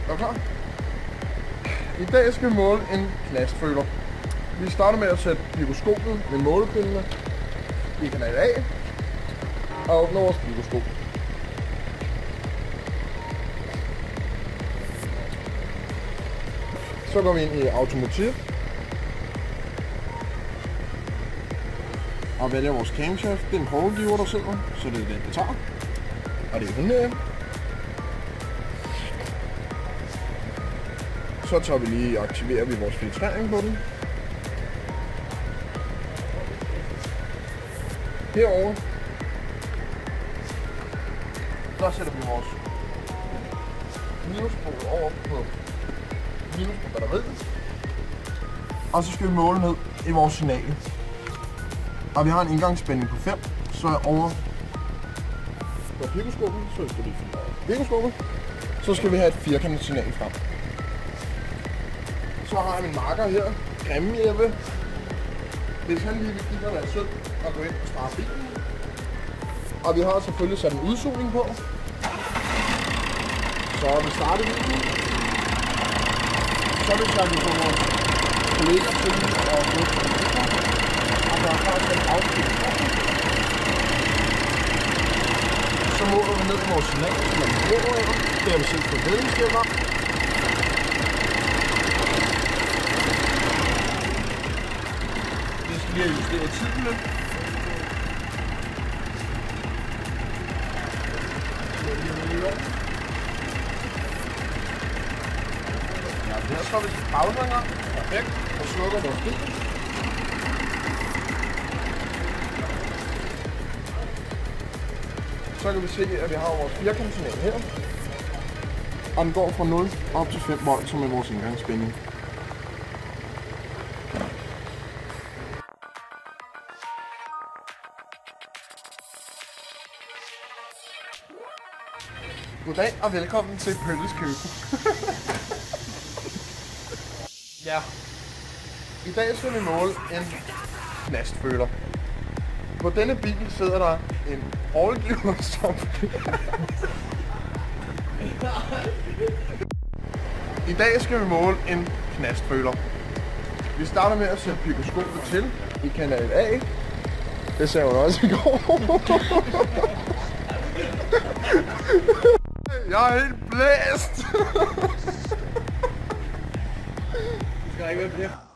Er du klar? I dag skal vi måle en knastføler. Vi starter med at sætte gyroskopet med målepindene i kanal A og åbner vores gyroskop. Så går vi ind i automotiv og vælger vores camshaft. Det er en hårdgiver, der sidder, så det er den, vi tager. Og det er 100 M. Så tager vi lige og aktiverer vi vores filtrering på den. Herover der sætter vi vores minuspol over på minus på batteriet. Og så skal vi måle ned i vores signal. Og vi har en indgangsspænding på 5, så over på gyroskopet, så skal vi have et firkantet signal frem. Så har jeg min marker her, Grimme-Jeppe. Hvis han lige vil give mig være sød og gå ind og starte bilen. Og vi har selvfølgelig sat en udsugning på. Så vi starter bilen. Så vil vi få vores kollega til at gå til bilen. Og så er klar til at afskifte. Så måler vi ned på vores signal, som er bruger. Det har vi selv fået ledningsskæber. Vi har justeret tiden lidt. Ja, her slår vi til pauseringer. Perfekt. Og slukker vores bil. Så kan vi se, at vi har vores firkantssignal her. Og den går fra 0 op til 5 volt, som er vores indgangsspænding. Goddag og velkommen til Pølles Køkken. Ja, i dag skal vi måle en knastføler. På denne bil sidder der en all-giver, som... I dag skal vi måle en knastføler. Vi starter med at sætte gyroskopet til i kanal A. Det sagde hun også i går. Jeg er helt blæst! Det skal ikke være flere.